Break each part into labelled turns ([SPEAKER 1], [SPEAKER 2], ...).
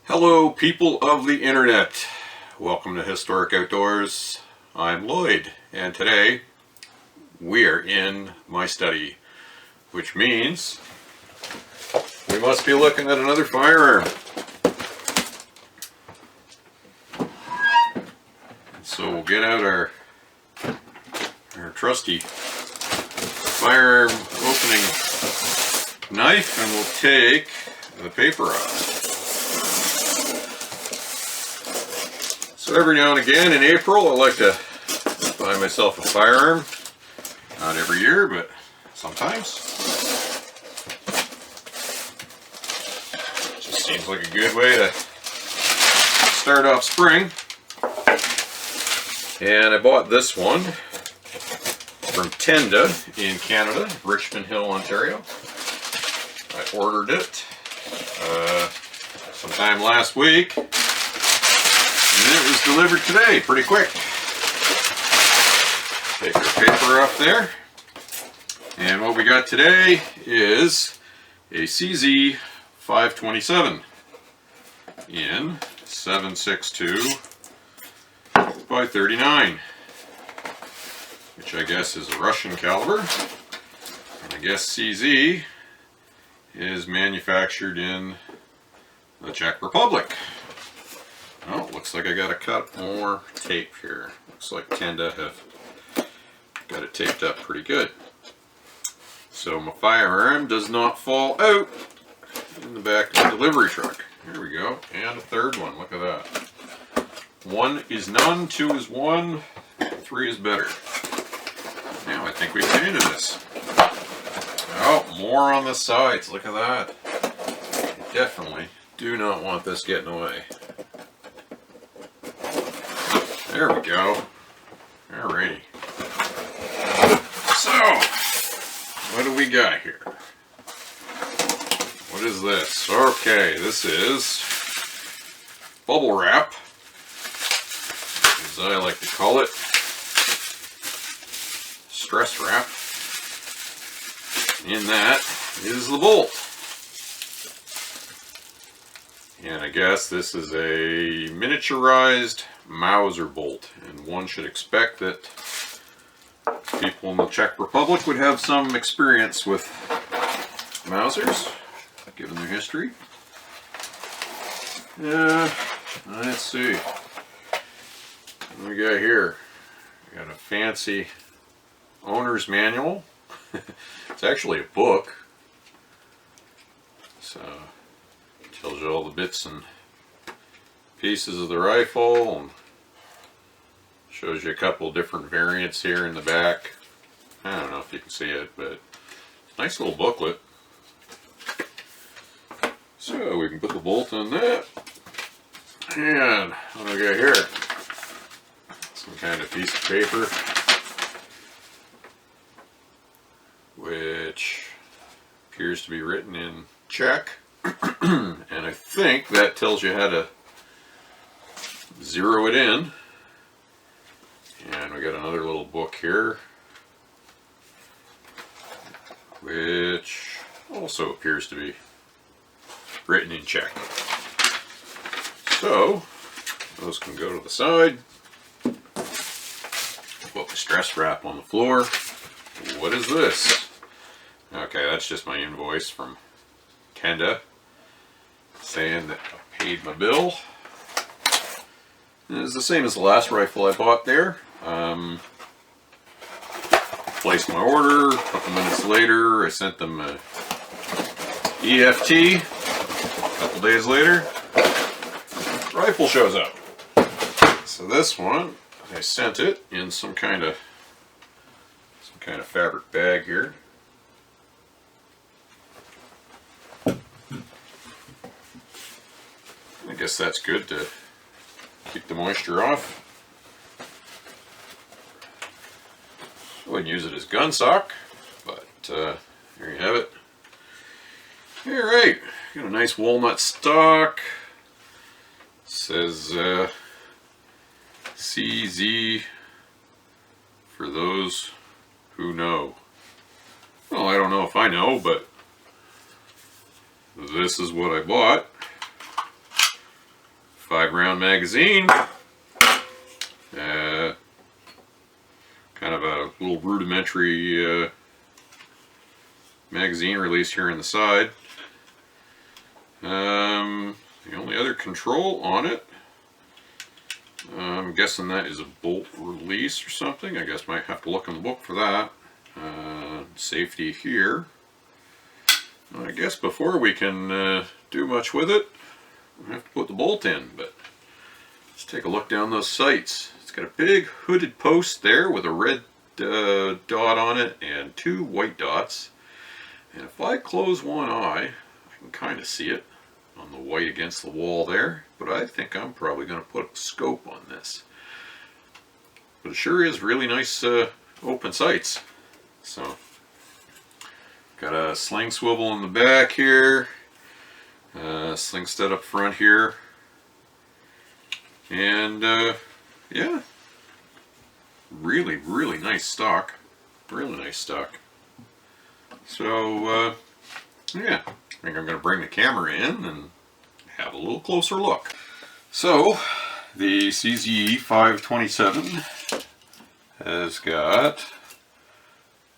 [SPEAKER 1] Hello people of the internet, welcome to Historic Outdoors. I'm Lloyd and today we are in my study, which means we must be looking at another firearm. So we'll get out our trusty firearm opening knife and we'll take the paper off. So every now and again in April I like to buy myself a firearm. Not every year, but sometimes. Just seems like a good way to start off spring. And I bought this one from Tenda in Canada, Richmond Hill, Ontario. I ordered it sometime last week. And it was delivered today, pretty quick. Take the paper off there. And what we got today is a CZ 527 in 7.62 by 39, which I guess is a Russian caliber. And I guess CZ is manufactured in the Czech Republic. Oh, looks like I gotta cut more tape here. Looks like Tenda have got it taped up pretty good. So my firearm does not fall out in the back of the delivery truck. Here we go. And a third one. Look at that. 1 is none, 2 is 1, 3 is better. Now I think we can get into this. Oh, more on the sides. Look at that. I definitely do not want this getting away. There we go. Alrighty. So, what do we got here? What is this? Okay, this is bubble wrap, as I like to call it. Stress wrap. In that is the bolt. And I guess this is a miniaturized Mauser bolt, and one should expect that people in the Czech Republic would have some experience with Mausers, given their history. Let's see. What do we got here? We got a fancy owner's manual. It's actually a book. So it tells you all the bits and pieces of the rifle and shows you a couple different variants here in the back. I don't know if you can see it, but nice little booklet. So we can put the bolt on that. And what do we got here? Some kind of piece of paper, which appears to be written in Czech. And I think that tells you how to zero it in. And we got another little book here, which also appears to be written in Czech. So those can go to the side. Put the stress wrap on the floor. What is this? Okay, that's just my invoice from Tenda saying that I paid my bill. It's the same as the last rifle I bought there. Placed my order. A couple minutes later, I sent them a EFT. A couple days later, rifle shows up. So this one, I sent it in some kind of fabric bag here. I guess that's good to keep the moisture off. I wouldn't use it as gun stock, but there you have it. Alright, got a nice walnut stock. It says CZ for those who know. Well, I don't know if I know, but this is what I bought. 5-round magazine. Kind of a little rudimentary magazine release here on the side. The only other control on it, I'm guessing that is a bolt release or something. I guess might have to look in the book for that. Safety here. I guess before we can do much with it, we have to put the bolt in, but let's take a look down those sights. It's got a big hooded post there with a red dot on it and 2 white dots. And if I close one eye, I can kind of see it on the white against the wall there, but I think I'm probably going to put a scope on this. But it sure is really nice open sights. So, got a sling swivel in the back here, sling stud up front here, and yeah, really nice stock. Really nice stock. So, yeah, I think I'm going to bring the camera in and have a little closer look. So, the CZ 527 has got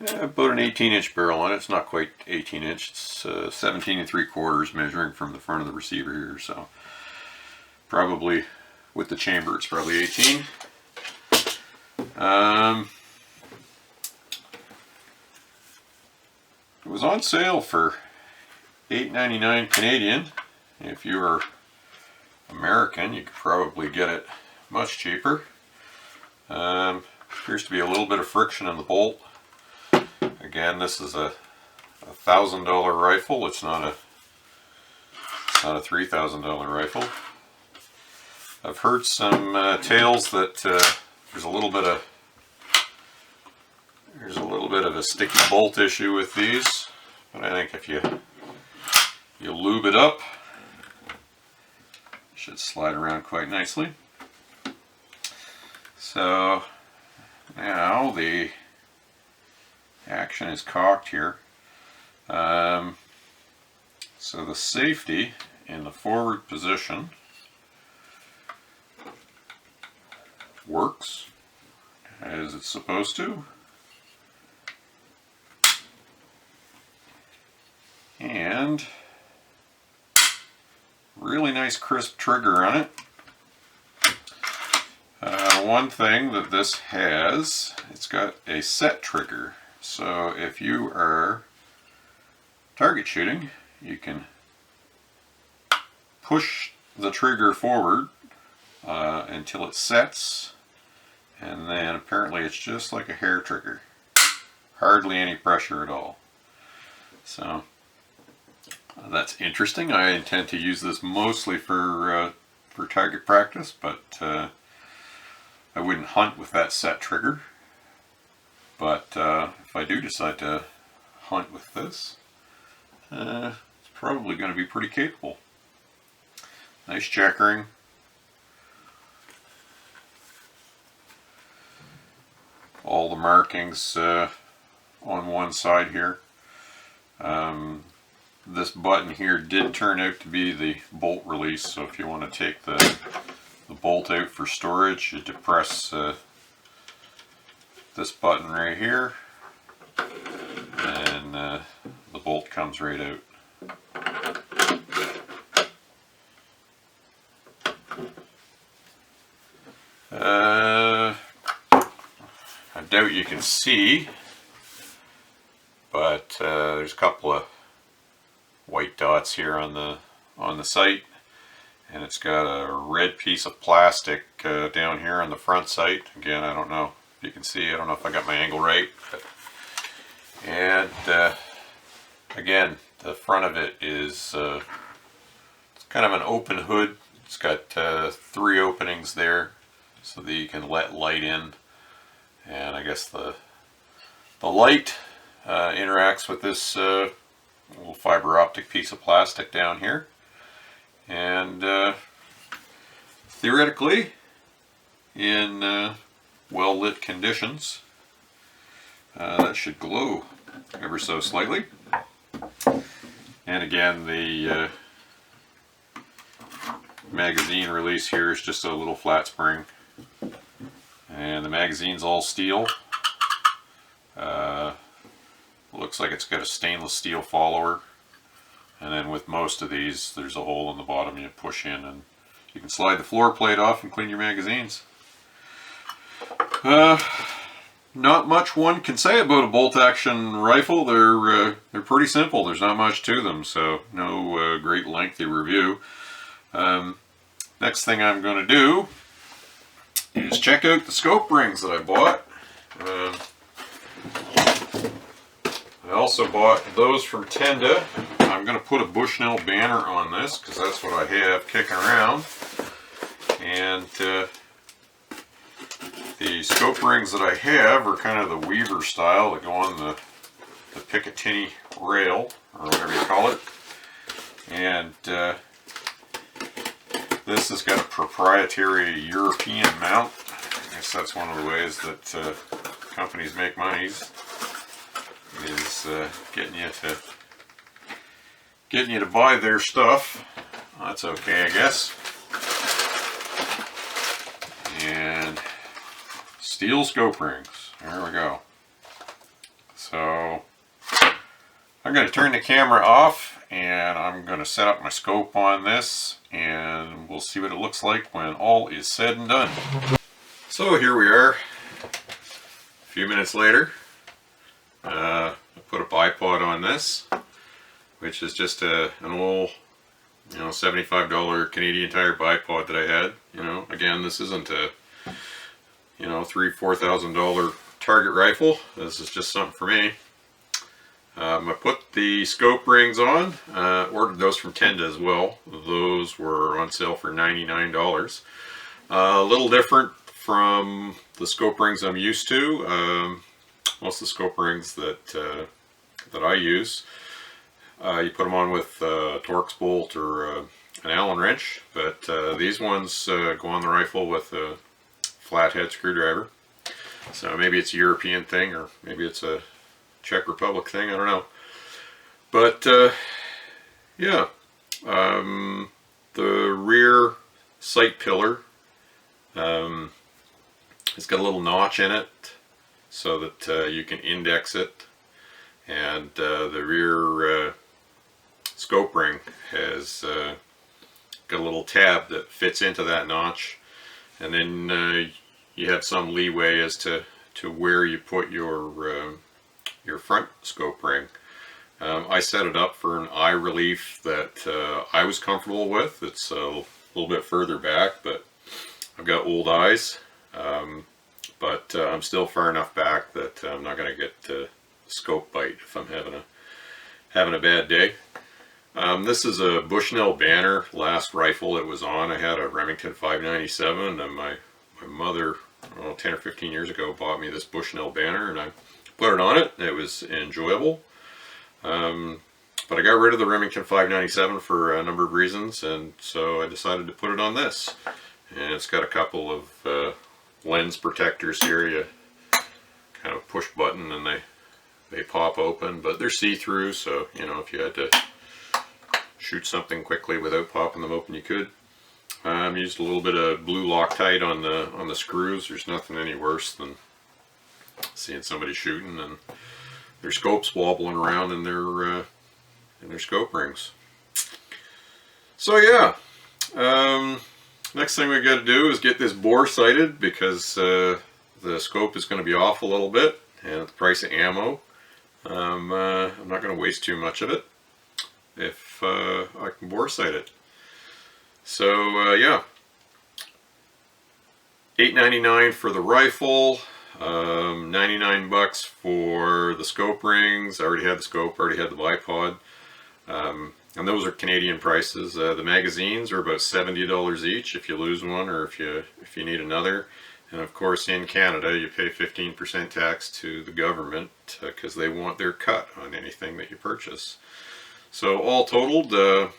[SPEAKER 1] about an 18-inch barrel on it. It's not quite 18-inch. It's 17 3/4 measuring from the front of the receiver here. So, probably with the chamber, it's probably 18. It was on sale for $8.99 Canadian. If you are American, you could probably get it much cheaper. Appears to be a little bit of friction in the bolt. Again, this is a $1,000 rifle. It's not a $3,000 rifle. I've heard some tales that there's a little bit of a sticky bolt issue with these, but I think if you lube it up, it should slide around quite nicely. So now the action is cocked here. So the safety in the forward position works as it's supposed to. And really nice crisp trigger on it. One thing that this has, it's got a set trigger. So if you are target shooting, you can push the trigger forward until it sets, and then apparently it's just like a hair trigger. Hardly any pressure at all. So that's interesting. I intend to use this mostly for target practice, but I wouldn't hunt with that set trigger. But if I do decide to hunt with this, it's probably going to be pretty capable. Nice checkering. All the markings on one side here. This button here did turn out to be the bolt release, so if you want to take the bolt out for storage, you depress this button right here, and the bolt comes right out. I doubt you can see, but there's a couple of white dots here on the sight, and it's got a red piece of plastic down here on the front sight. Again, I don't know if you can see. I don't know if I got my angle right, but, and again, the front of it is it's kind of an open hood. It's got 3 openings there so that you can let light in, and I guess the light interacts with this little fiber optic piece of plastic down here, and theoretically, in well lit conditions, that should glow ever so slightly. magazine release here is just a little flat spring. And the magazine's all steel. Looks like it's got a stainless steel follower. And then with most of these, there's a hole in the bottom you push in, and you can slide the floor plate off and clean your magazines. Not much one can say about a bolt action rifle. They're pretty simple. There's not much to them, so no great lengthy review. Next thing I'm going to do is check out the scope rings that I bought. I also bought those from Tenda. I'm going to put a Bushnell banner on this because that's what I have kicking around. And the scope rings that I have are kind of the Weaver style that go on the Picatinny rail, or whatever you call it. And this has got a proprietary European mount. I guess that's one of the ways that companies make money, is getting you to buy their stuff. That's okay, I guess. And steel scope rings. There we go. So I'm going to turn the camera off and I'm going to set up my scope on this, and we'll see what it looks like when all is said and done. So here we are, a few minutes later. I put a bipod on this, which is just an old, $75 Canadian Tire bipod that I had. Again, this isn't a, $3,000-$4,000 target rifle. This is just something for me. I put the scope rings on. Ordered those from Tenda as well. Those were on sale for $99. A little different from the scope rings I'm used to. Most of the scope rings that I use, you put them on with a Torx bolt or an Allen wrench, but these ones go on the rifle with a flathead screwdriver. So maybe it's a European thing, or maybe it's a Czech Republic thing, I don't know. But yeah, the rear sight pillar, it's got a little notch in it so that you can index it, and the rear scope ring has got a little tab that fits into that notch, and then you have some leeway as to where you put your front scope ring. I set it up for an eye relief that I was comfortable with. It's a little bit further back, but I've got old eyes, but I'm still far enough back that I'm not going to get scope bite if I'm having a bad day. This is a Bushnell banner. Last rifle it was on, I had a Remington 597, and my mother, 10 or 15 years ago, bought me this Bushnell banner, and I put it on it. It was enjoyable. But I got rid of the Remington 597 for a number of reasons, and so I decided to put it on this. And it's got a couple of lens protectors here. You kind of push button and they pop open, but they're see-through, so if you had to shoot something quickly without popping them open, you could. Used a little bit of blue Loctite on the screws. There's nothing any worse than seeing somebody shooting and their scopes wobbling around in their scope rings. So yeah, next thing we got to do is get this bore sighted, because the scope is going to be off a little bit, and at the price of ammo, I'm not going to waste too much of it if I can bore sight it. So yeah, $8.99 for the rifle, $99 for the scope rings. I already had the scope, already had the bipod, and those are Canadian prices. The magazines are about $70 each if you lose one, or if you need another. And of course, in Canada, you pay 15% tax to the government because they want their cut on anything that you purchase. So all totaled, I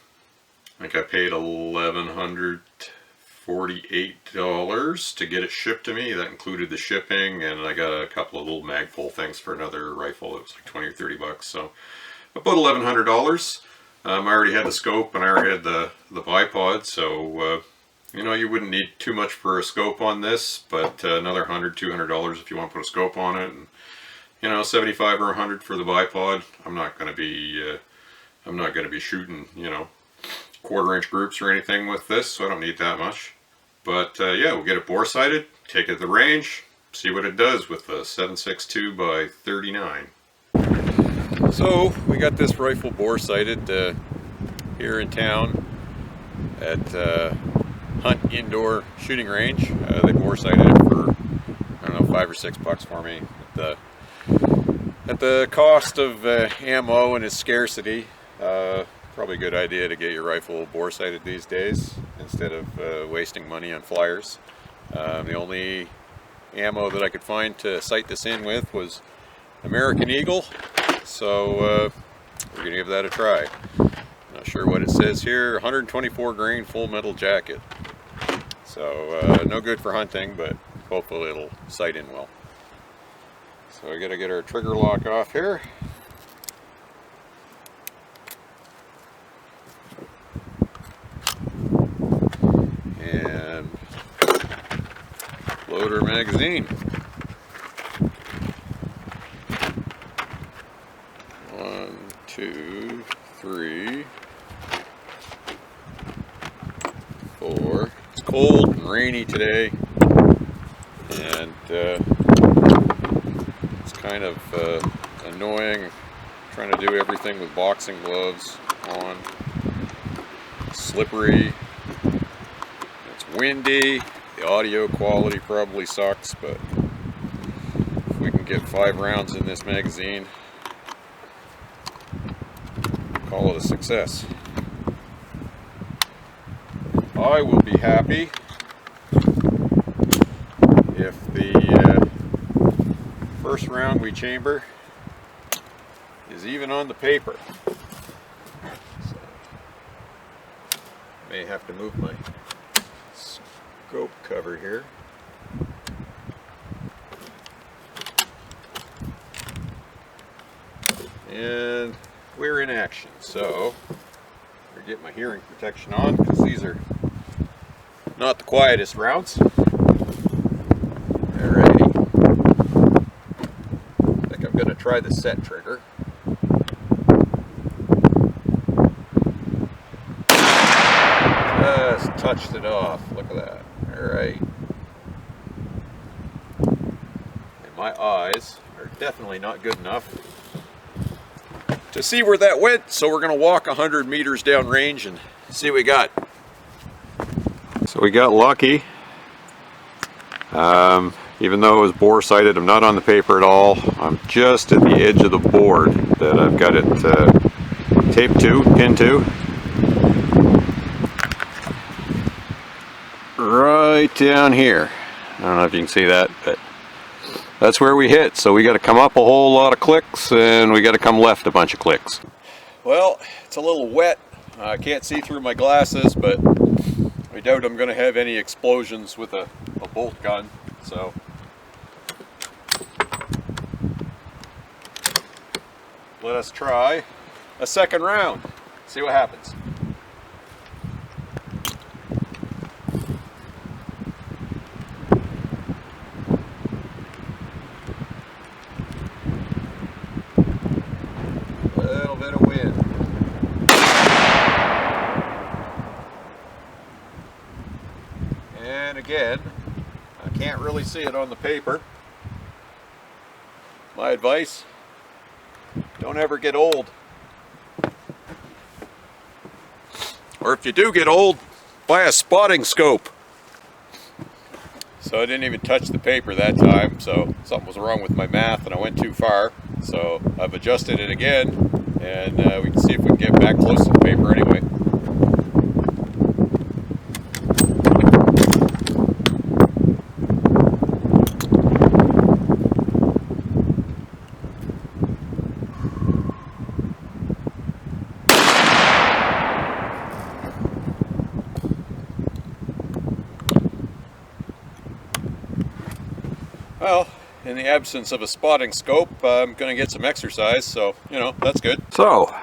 [SPEAKER 1] think I paid $1,148 to get it shipped to me. That included the shipping, and I got a couple of little Magpul things for another rifle. It was like 20 or 30 bucks. So about $1,100. I already had the scope and I already had the bipod, so you know, you wouldn't need too much for a scope on this, but another $100, $200 if you want to put a scope on it, and you know, 75 or 100 for the bipod. I'm not going to be shooting, you know, 1/4-inch groups or anything with this, so I don't need that much. But yeah, we'll get it bore sighted, take it to the range, see what it does with the 7.62 by 39. So we got this rifle bore sighted here in town at Hunt Indoor Shooting Range. They bore sighted it for, I don't know, $5 or $6 for me. At the cost of ammo and its scarcity, probably a good idea to get your rifle bore sighted these days instead of wasting money on flyers. The only ammo that I could find to sight this in with was American Eagle, so we're gonna give that a try. Not sure what it says here. 124 grain full metal jacket, so no good for hunting, but hopefully it'll sight in well. So we gotta get our trigger lock off here. And load our magazine. 1, 2, 3, 4. It's cold and rainy today, and it's kind of annoying trying to do everything with boxing gloves on. It's slippery, it's windy, the audio quality probably sucks, but if we can get 5 rounds in this magazine, call it a success. I will be happy if the first round we chamber is even on the paper. So, may have to move my scope cover here. And we're in action, so I get my hearing protection on because these are not the quietest rounds. Alrighty. I think I'm going to try the set trigger. Just touched it off. Look at that. Alright. And my eyes are definitely not good enough to see where that went, so we're going to walk 100 meters down range and see what we got. So we got lucky. Even though it was bore sighted, I'm not on the paper at all. I'm just at the edge of the board that I've got it taped to, pinned to. Right down here. I don't know if you can see that, but that's where we hit. So we got to come up a whole lot of clicks, and we got to come left a bunch of clicks. Well, it's a little wet. I can't see through my glasses, but I doubt I'm going to have any explosions with a bolt gun. So let us try a second round. See what happens. And again, I can't really see it on the paper. My advice, don't ever get old. Or if you do get old, buy a spotting scope. So I didn't even touch the paper that time, so something was wrong with my math and I went too far. So I've adjusted it again, and we can see if we can get back close to the paper anyway. Well, in the absence of a spotting scope, I'm going to get some exercise, so, you know, that's good. So,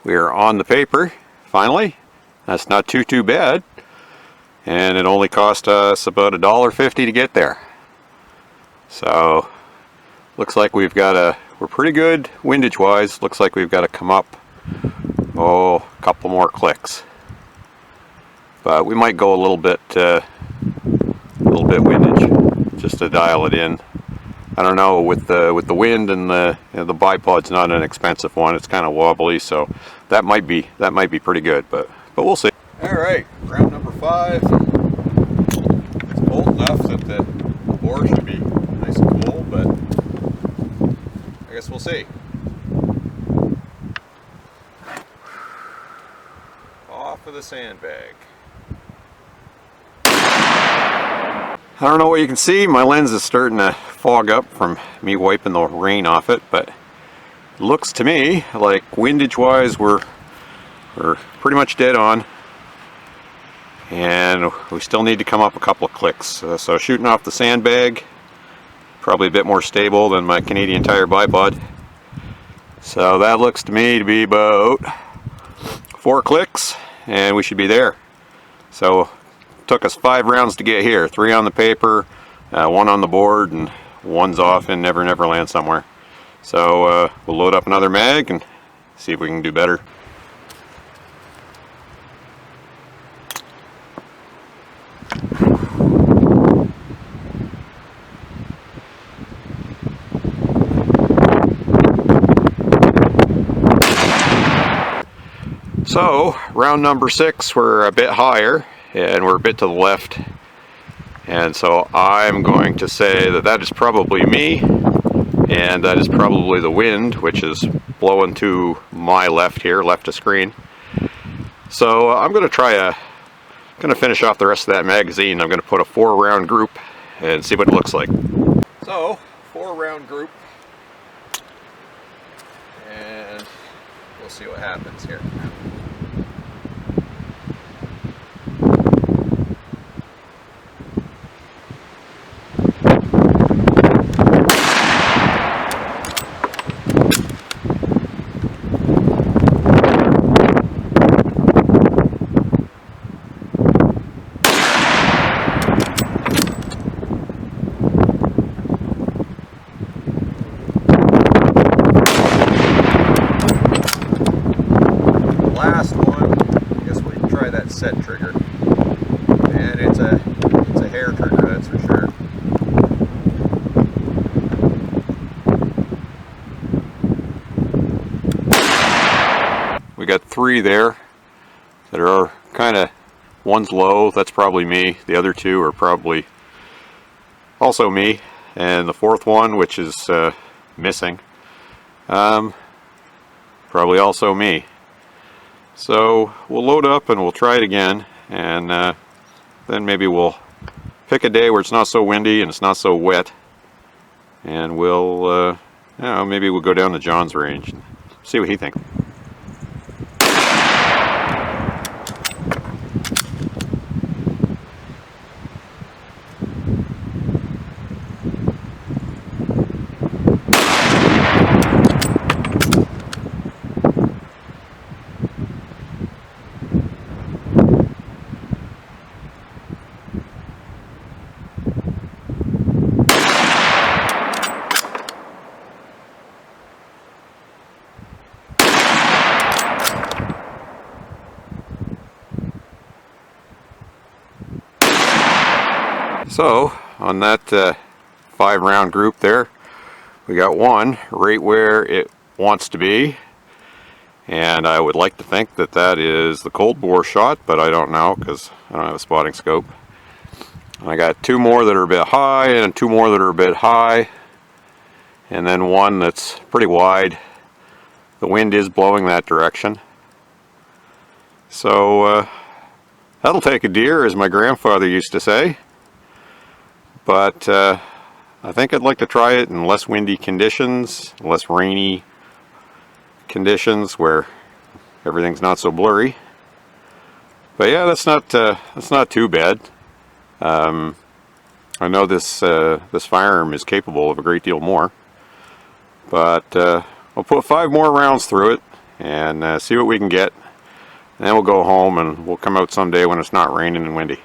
[SPEAKER 1] we are on the paper finally. That's not too bad, and it only cost us about $1.50 to get there. So looks like we've got we're pretty good windage wise. Looks like we've got to come up a couple more clicks, but we might go a little bit windage just to dial it in. I don't know, with the wind and the bipod's not an expensive one. It's kind of wobbly, so that might be pretty good, but we'll see. All right, round number 5. It's cold enough that the bore should be nice and cool, but I guess we'll see. Off of the sandbag. I don't know what you can see. My lens is starting to fog up from me wiping the rain off it, but it looks to me like windage wise we're pretty much dead on, and we still need to come up a couple of clicks. So shooting off the sandbag, probably a bit more stable than my Canadian Tire bipod. So that looks to me to be about 4 clicks and we should be there. So took us 5 rounds to get here. 3 on the paper, 1 on the board, and 1's off in Never Never Land somewhere. So we'll load up another mag and see if we can do better. So round number 6, we're a bit higher and we're a bit to the left, and so I'm going to say that is probably me, and that is probably the wind, which is blowing to my left here, left of screen. So I'm going to finish off the rest of that magazine. I'm going to put a 4-round group and see what it looks like. So 4-round group, and we'll see what happens here. Set trigger, and it's a hair trigger, that's for sure. We got 3 there that are kind of, one's low, that's probably me, the other 2 are probably also me, and the 4th one, which is missing, probably also me. So we'll load up and we'll try it again, and then maybe we'll pick a day where it's not so windy and it's not so wet, and we'll maybe we'll go down to John's range and see what he thinks. So on that 5-round group there, we got one right where it wants to be, and I would like to think that that is the cold bore shot, but I don't know because I don't have a spotting scope. I got 2 more that are a bit high and 2 more that are a bit high, and then one that's pretty wide. The wind is blowing that direction, so that'll take a deer, as my grandfather used to say. But I think I'd like to try it in less windy conditions, less rainy conditions where everything's not so blurry. But yeah, that's not too bad. I know this firearm is capable of a great deal more, but I'll put 5 more rounds through it and see what we can get. And then we'll go home and we'll come out someday when it's not raining and windy.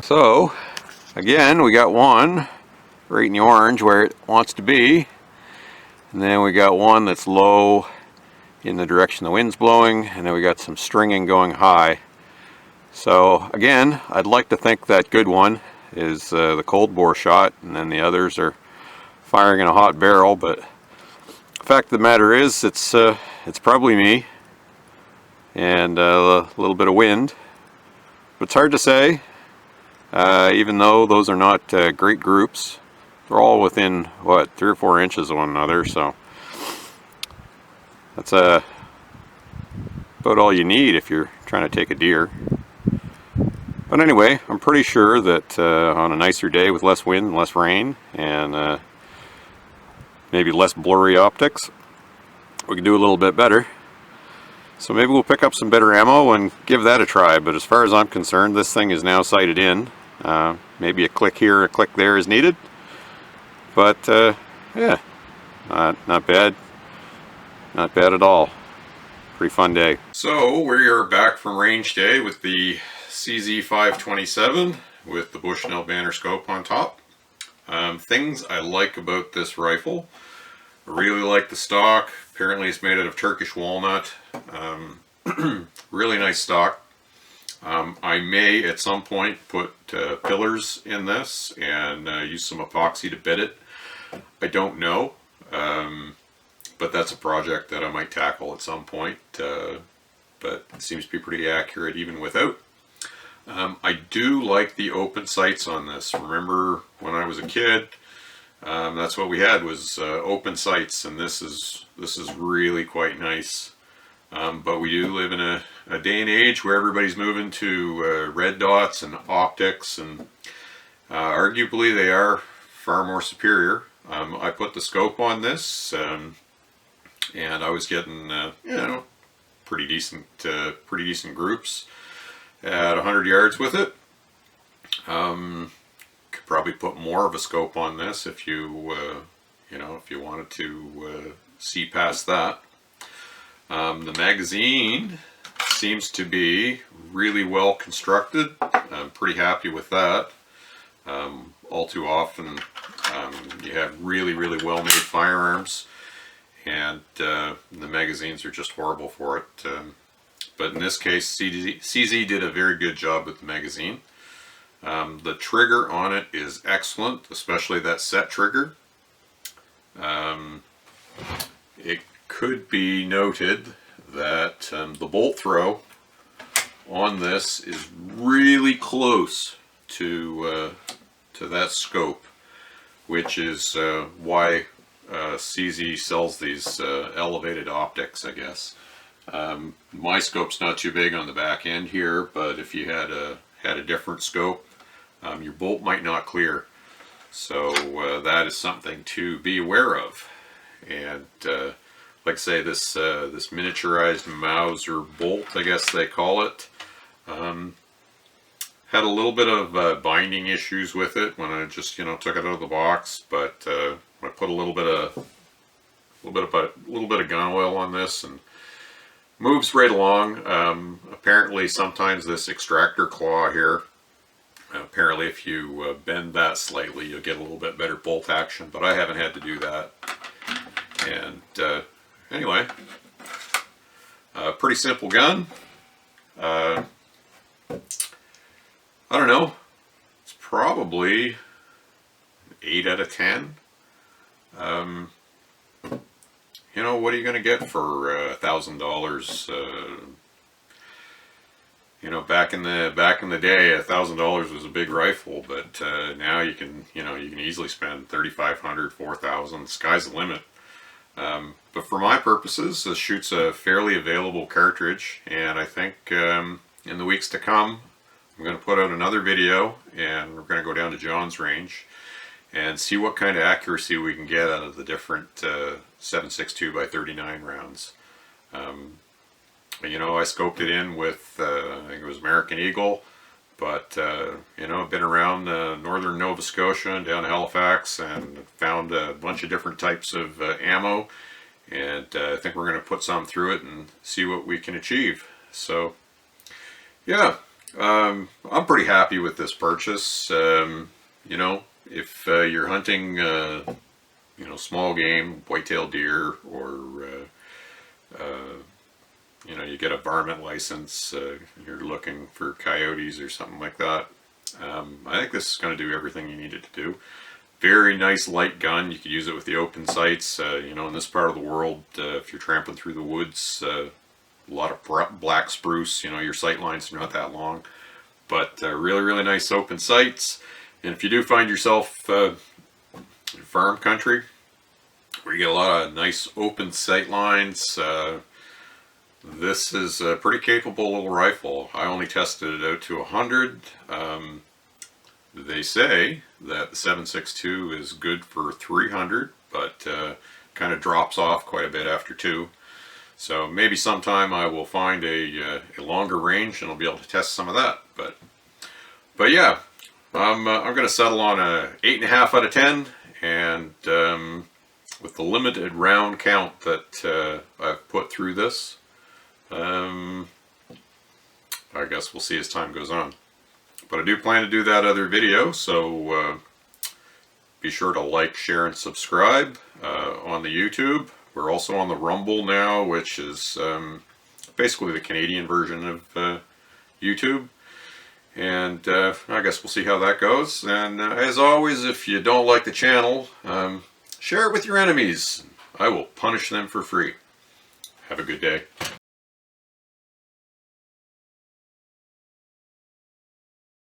[SPEAKER 1] So, again, we got one right in the orange where it wants to be, and then we got one that's low in the direction the wind's blowing, and then we got some stringing going high. So again, I'd like to think that good one is the cold bore shot, and then the others are firing in a hot barrel, but the fact of the matter is it's probably me and a little bit of wind, but it's hard to say. Even though those are not great groups, they're all within, what, 3 or 4 inches of one another, so that's about all you need if you're trying to take a deer. But anyway, I'm pretty sure that on a nicer day with less wind and less rain and maybe less blurry optics, we can do a little bit better. So maybe we'll pick up some better ammo and give that a try. But as far as I'm concerned, this thing is now sighted in. Maybe a click here, a click there is needed. But yeah, not bad. Not bad at all. Pretty fun day. So we are back from range day with the CZ527 with the Bushnell banner scope on top. Things I like about this rifle. I really like the stock. Apparently it's made out of Turkish walnut. Really nice stock. I may at some point put pillars in this and use some epoxy to bed it. I don't know, but that's a project that I might tackle at some point, but it seems to be pretty accurate even without. I do like the open sights on this. Remember when I was a kid, that's what we had was open sights, and this is really quite nice. But we do live in a day and age where everybody's moving to red dots and optics, and arguably they are far more superior. I put the scope on this, and I was getting you know, pretty decent groups at 100 yards with it. Could probably put more of a scope on this if you you know, if you wanted to see past that. The magazine seems to be really well constructed. I'm pretty happy with that. All too often you have really well made firearms, and the magazines are just horrible for it. But in this case, CZ did a very good job with the magazine. The trigger on it is excellent, especially that set trigger. It could be noted that the bolt throw on this is really close to that scope, which is why CZ sells these elevated optics, I guess. My scope's not too big on the back end here, but if you had a different scope, your bolt might not clear. So that is something to be aware of. And like I say, this miniaturized Mauser bolt, I guess they call it, had a little bit of binding issues with it when I just, you know, took it out of the box. But I put a little bit of gun oil on this, and moves right along. Apparently, sometimes this extractor claw here, apparently if you bend that slightly, you'll get a little bit better bolt action. But I haven't had to do that. And anyway, pretty simple gun. I don't know, it's probably 8 out of 10. You know, what are you going to get for $1,000 You know, back in the day, $1,000 was a big rifle, but now you can easily spend 3,500, 4,000. Sky's the limit. But for my purposes, this shoots a fairly available cartridge, and I think in the weeks to come, I'm going to put out another video, and we're going to go down to John's range and see what kind of accuracy we can get out of the different 7.62 by 39 rounds. You know, I scoped it in with, I think it was American Eagle, but, you know, I've been around northern Nova Scotia and down to Halifax and found a bunch of different types of ammo, and I think we're going to put some through it and see what we can achieve. So, yeah, I'm pretty happy with this purchase. You know, if you're hunting, you know, small game, white-tailed deer, or you know, you get a varmint license, you're looking for coyotes or something like that. I think this is going to do everything you need it to do. Very nice light gun. You could use it with the open sights. You know, in this part of the world, if you're tramping through the woods, a lot of black spruce, you know, your sight lines are not that long. But really, really nice open sights. And if you do find yourself in farm country, where you get a lot of nice open sight lines, this is a pretty capable little rifle. I only tested it out to 100. They say that the 7.62 is good for 300, but kind of drops off quite a bit after 2. So maybe sometime I will find a longer range and I'll be able to test some of that. But yeah, I'm going to settle on a 8.5 out of 10, and with the limited round count that I've put through this, I guess we'll see as time goes on. But I do plan to do that other video, so be sure to like, share, and subscribe on the YouTube. We're also on the Rumble now, which is basically the Canadian version of YouTube. And I guess we'll see how that goes. And as always, if you don't like the channel, share it with your enemies. I will punish them for free. Have a good day.